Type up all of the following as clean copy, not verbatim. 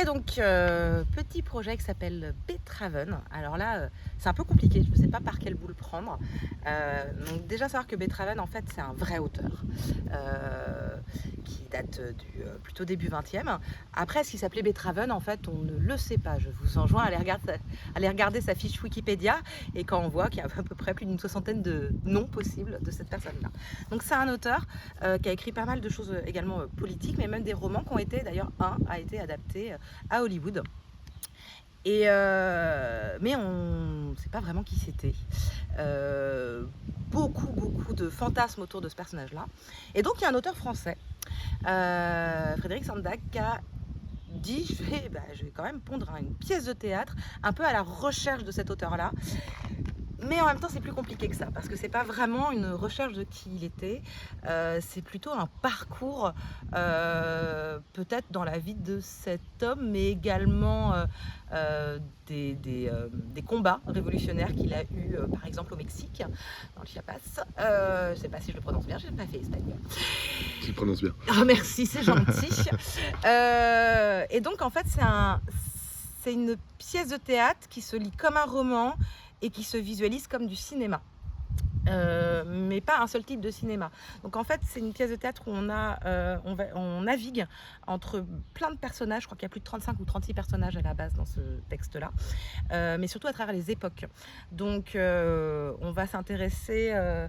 Et donc, petit projet qui s'appelle Beethoven. Alors là, c'est un peu compliqué, je ne sais pas par quel bout le prendre. Donc déjà savoir que Beethoven, en fait, c'est un vrai auteur qui date du plutôt début 20e. Après, ce qui s'appelait Beethoven, en fait, on ne le sait pas. Je vous enjoins à aller regarder sa fiche Wikipédia et quand on voit qu'il y a à peu près plus d'une soixantaine de noms possibles de cette personne-là. Donc c'est un auteur qui a écrit pas mal de choses également politiques, mais même des romans qui ont été, d'ailleurs, un a été adapté à Hollywood. Mais on ne sait pas vraiment qui c'était. Beaucoup de fantasmes autour de ce personnage-là. Et donc il y a un auteur français, Frédéric Sandac, qui a dit je vais quand même pondre une pièce de théâtre un peu à la recherche de cet auteur-là. Mais en même temps, c'est plus compliqué que ça, parce que c'est pas vraiment une recherche de qui il était, c'est plutôt un parcours, peut-être dans la vie de cet homme, mais également des combats révolutionnaires qu'il a eu, par exemple au Mexique, dans le Chiapas. Je sais pas si je le prononce bien, j'ai pas fait espagnol. Tu le prononces bien. Oh, merci, c'est gentil. Et donc en fait, c'est une pièce de théâtre qui se lit comme un roman et qui se visualise comme du cinéma. Mais pas un seul type de cinéma. Donc en fait, c'est une pièce de théâtre où on navigue entre plein de personnages. Je crois qu'il y a plus de 35 ou 36 personnages à la base dans ce texte-là, mais surtout à travers les époques. Donc on va s'intéresser à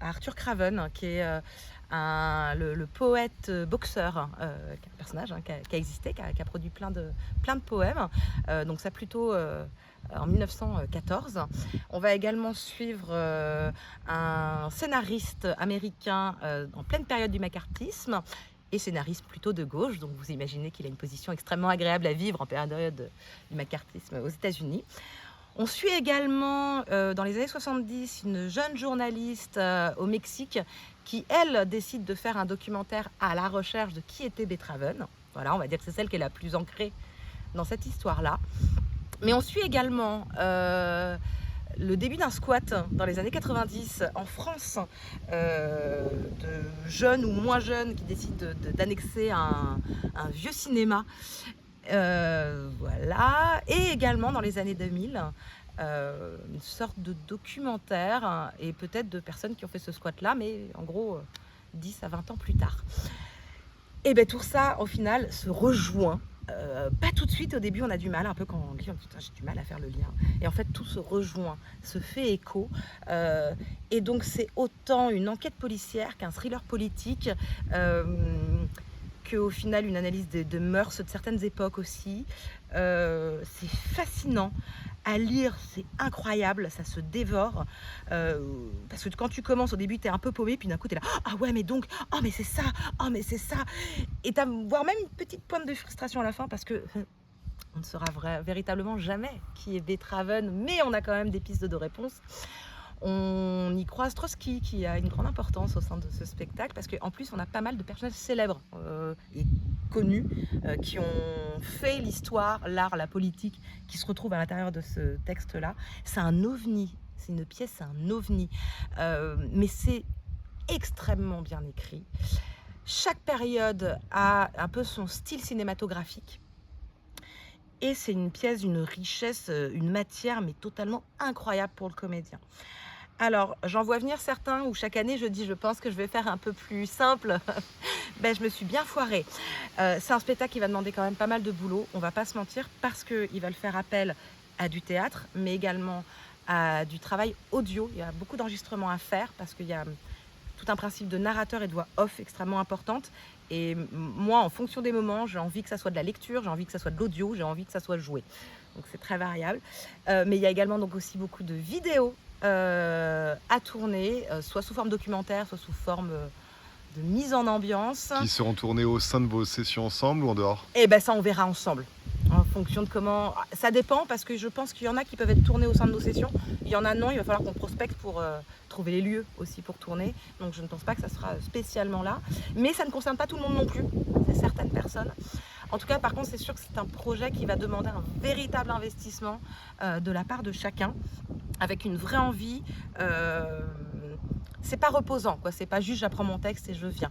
Arthur Craven, qui est le poète boxeur, qui est un personnage qui a existé, qui a produit plein de poèmes. Donc ça plutôt en 1914. On va également suivre un scénariste américain en pleine période du macartisme et scénariste plutôt de gauche, donc vous imaginez qu'il a une position extrêmement agréable à vivre en période du macartisme aux États-Unis. On suit également dans les années 70 une jeune journaliste au Mexique qui, elle, décide de faire un documentaire à la recherche de qui était Beethoven. Voilà, on va dire que c'est celle qui est la plus ancrée dans cette histoire-là. Mais on suit également le début d'un squat dans les années 90 en France, de jeunes ou moins jeunes qui décident d'annexer un vieux cinéma. Voilà. Et également dans les années 2000, une sorte de documentaire et peut-être de personnes qui ont fait ce squat-là, mais en gros 10 à 20 ans plus tard. Et bien tout ça, au final, se rejoint. Pas tout de suite, au début on a du mal, un peu quand on lit, on dit j'ai du mal à faire le lien. Et en fait tout se rejoint, se fait écho. Et donc c'est autant une enquête policière qu'un thriller politique, qu'au final une analyse de mœurs de certaines époques aussi. C'est fascinant à lire, c'est incroyable, ça se dévore, parce que quand tu commences au début t'es un peu paumé, puis d'un coup t'es là, ah ouais mais donc, oh mais c'est ça, oh mais c'est ça, et t'as voire même une petite pointe de frustration à la fin, parce que on ne saura véritablement jamais qui est Beethoven, mais on a quand même des pistes de réponse. On y croise Trotsky, qui a une grande importance au sein de ce spectacle, parce qu'en plus on a pas mal de personnages célèbres et connus qui ont fait l'histoire, l'art, la politique, qui se retrouvent à l'intérieur de ce texte-là. C'est un ovni, c'est une pièce, c'est un ovni, mais c'est extrêmement bien écrit. Chaque période a un peu son style cinématographique. Et c'est une pièce d'une richesse, une matière, mais totalement incroyable pour le comédien. Alors, j'en vois venir certains où chaque année je dis je pense que je vais faire un peu plus simple. Je me suis bien foirée. C'est un spectacle qui va demander quand même pas mal de boulot, on va pas se mentir, parce qu'ils veulent faire appel à du théâtre, mais également à du travail audio. Il y a beaucoup d'enregistrements à faire parce qu'il y a tout un principe de narrateur et de voix off extrêmement importante. Et moi, en fonction des moments, j'ai envie que ça soit de la lecture, j'ai envie que ça soit de l'audio, j'ai envie que ça soit joué. Donc c'est très variable. Mais il y a également donc aussi beaucoup de vidéos à tourner, soit sous forme documentaire, soit sous forme de mise en ambiance. Qui seront tournés au sein de vos sessions ensemble ou en dehors? Et ça on verra ensemble, en fonction de comment... Ça dépend, parce que je pense qu'il y en a qui peuvent être tournés au sein de nos sessions, il y en a non, il va falloir qu'on prospecte pour trouver les lieux aussi pour tourner, donc je ne pense pas que ça sera spécialement là, mais ça ne concerne pas tout le monde non plus, c'est certaines personnes. En tout cas, par contre, c'est sûr que c'est un projet qui va demander un véritable investissement de la part de chacun, avec une vraie envie. C'est pas reposant, quoi. C'est pas juste j'apprends mon texte et je viens.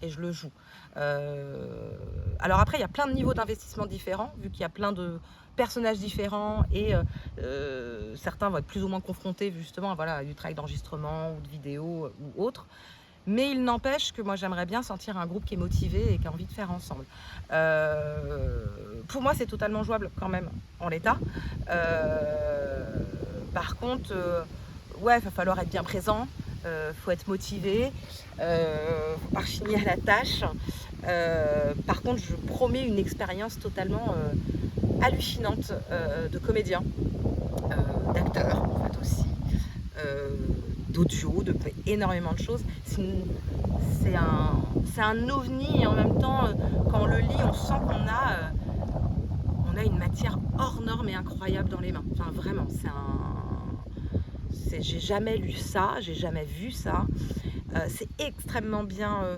et je le joue. Alors après, il y a plein de niveaux d'investissement différents, vu qu'il y a plein de personnages différents et certains vont être plus ou moins confrontés justement à du travail d'enregistrement ou de vidéo ou autre. Mais il n'empêche que moi j'aimerais bien sentir un groupe qui est motivé et qui a envie de faire ensemble. Pour moi c'est totalement jouable quand même en l'état. Par contre, ouais, il va falloir être bien présent, faut être motivé, faut pas rechigner à la tâche. Par contre, je promets une expérience totalement hallucinante de comédien, d'acteur en fait aussi, d'audio, de énormément de choses. C'est un ovni et en même temps, quand on le lit, on sent qu'on a une matière hors norme et incroyable dans les mains. Enfin vraiment, j'ai jamais lu ça, j'ai jamais vu ça. C'est extrêmement bien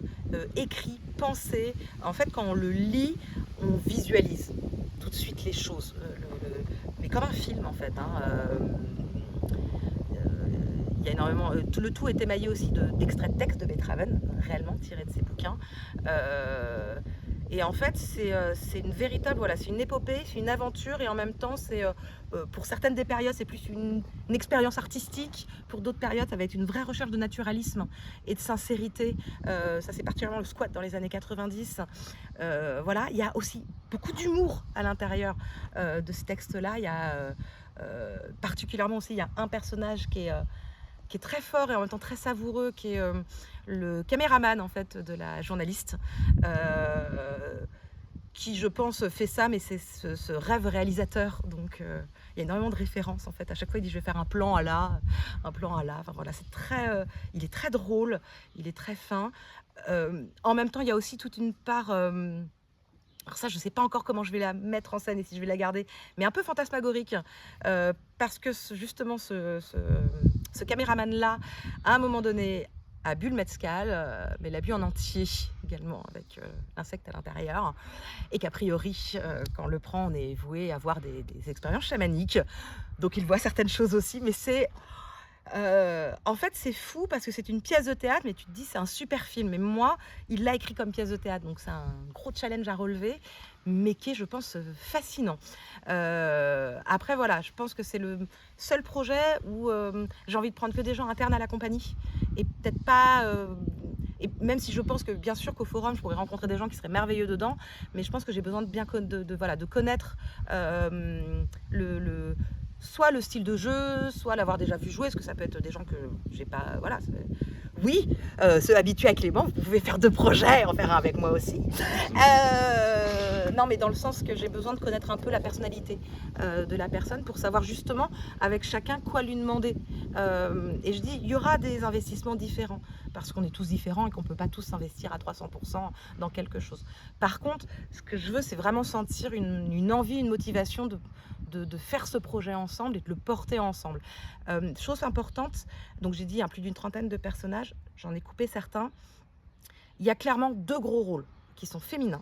écrit, pensé. En fait, quand on le lit, on visualise tout de suite les choses. Mais comme un film en fait. Il y a énormément. Le tout est émaillé aussi d'extraits de texte de Beethoven, réellement tirés de ses bouquins. Et en fait, c'est une véritable, voilà, c'est une épopée, c'est une aventure, et en même temps, pour certaines des périodes, c'est plus une expérience artistique. Pour d'autres périodes, ça va être une vraie recherche de naturalisme et de sincérité. Ça, c'est particulièrement le squat dans les années 90. Voilà, il y a aussi beaucoup d'humour à l'intérieur de ce texte-là. Il y a particulièrement aussi, il y a un personnage qui est très fort et en même temps très savoureux, qui est le caméraman en fait de la journaliste, qui je pense fait ça, mais c'est ce rêve réalisateur. Donc il y a énormément de références en fait. À chaque fois il dit je vais faire un plan à là, un plan à là. Enfin voilà, il est très drôle, il est très fin. En même temps il y a aussi toute une part alors ça, je ne sais pas encore comment je vais la mettre en scène et si je vais la garder, mais un peu fantasmagorique, parce que justement, ce caméraman-là, à un moment donné, a bu le mezcal, mais l'a bu en entier également, avec l'insecte à l'intérieur, et qu'a priori, quand on le prend, on est voué à avoir des expériences chamaniques, donc il voit certaines choses aussi, mais en fait, c'est fou parce que c'est une pièce de théâtre, mais tu te dis c'est un super film. Et moi, il l'a écrit comme pièce de théâtre, donc c'est un gros challenge à relever, mais qui est, je pense, fascinant. Après, voilà, je pense que c'est le seul projet où j'ai envie de prendre que des gens internes à la compagnie et peut-être pas. Et même si je pense que bien sûr qu'au forum, je pourrais rencontrer des gens qui seraient merveilleux dedans, mais je pense que j'ai besoin de bien de connaître soit le style de jeu, soit l'avoir déjà vu jouer, parce que ça peut être des gens que j'ai pas. Voilà. Oui, ceux habitués à Clément, vous pouvez faire 2 projets, en faire un avec moi aussi. Non, mais dans le sens que j'ai besoin de connaître un peu la personnalité de la personne pour savoir justement avec chacun quoi lui demander. Et je dis, il y aura des investissements différents, parce qu'on est tous différents et qu'on ne peut pas tous s'investir à 300% dans quelque chose. Par contre, ce que je veux, c'est vraiment sentir une envie, une motivation de faire ce projet ensemble et de le porter ensemble. Chose importante, donc j'ai dit plus d'une trentaine de personnages, j'en ai coupé certains. Il y a clairement 2 gros rôles qui sont féminins,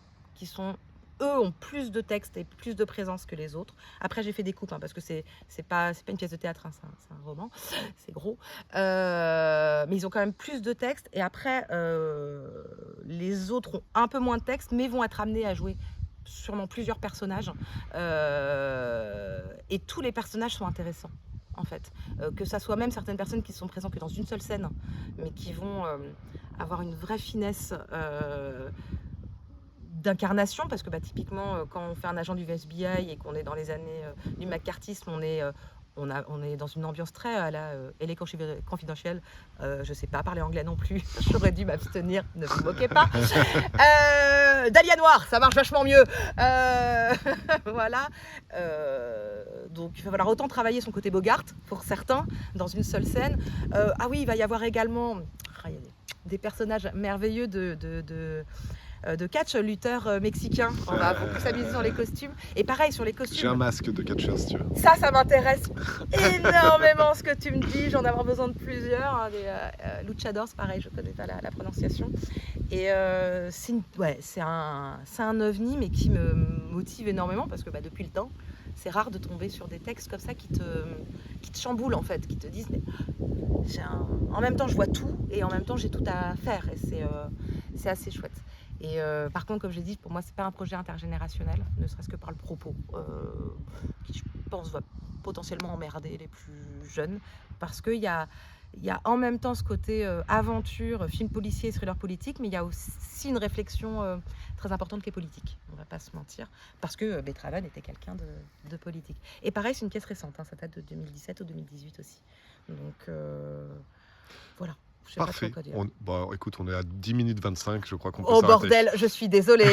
eux ont plus de texte et plus de présence que les autres. Après j'ai fait des coupes parce que c'est pas une pièce de théâtre, c'est un roman, c'est gros. Mais ils ont quand même plus de texte, et après les autres ont un peu moins de texte mais vont être amenés à jouer sûrement plusieurs personnages, et tous les personnages sont intéressants en fait, que ça soit même certaines personnes qui sont présentes que dans une seule scène, mais qui vont avoir une vraie finesse d'incarnation, parce que typiquement quand on fait un agent du FBI et qu'on est dans les années du McCarthyisme, on est dans une ambiance très à la LA Confidential. Je sais pas parler anglais non plus, j'aurais dû m'abstenir, ne vous moquez pas. Dahlia Noir, ça marche vachement mieux. Voilà. Donc il va falloir autant travailler son côté Bogart pour certains dans une seule scène. Ah oui, il va y avoir également il y a des personnages merveilleux de catch, lutteur mexicain. On va beaucoup s'amuser dans les costumes. Et pareil sur les costumes. J'ai un masque de catcheur si tu veux. Ça m'intéresse énormément ce que tu me dis. J'en ai avoir besoin de plusieurs. Les luchadors, pareil, je connais pas la prononciation. Et c'est un ovni, mais qui me motive énormément parce que depuis le temps, c'est rare de tomber sur des textes comme ça qui te chamboulent en fait, qui te disent mais en même temps je vois tout et en même temps j'ai tout à faire, et c'est assez chouette. Et par contre, comme j'ai dit, pour moi, c'est pas un projet intergénérationnel, ne serait-ce que par le propos, qui je pense va potentiellement emmerder les plus jeunes, parce qu'il y a en même temps ce côté aventure, film policier, thriller politique, mais il y a aussi une réflexion très importante qui est politique, on va pas se mentir, parce que Beethoven était quelqu'un de politique. Et pareil, c'est une pièce récente, hein, ça date de 2017 ou 2018 aussi. Donc voilà. Je sais pas trop Parfait. quoi dire. Bah, écoute, on est à 10 minutes 25, je crois qu'on peut Oh s'arrêter. bordel, je suis désolée.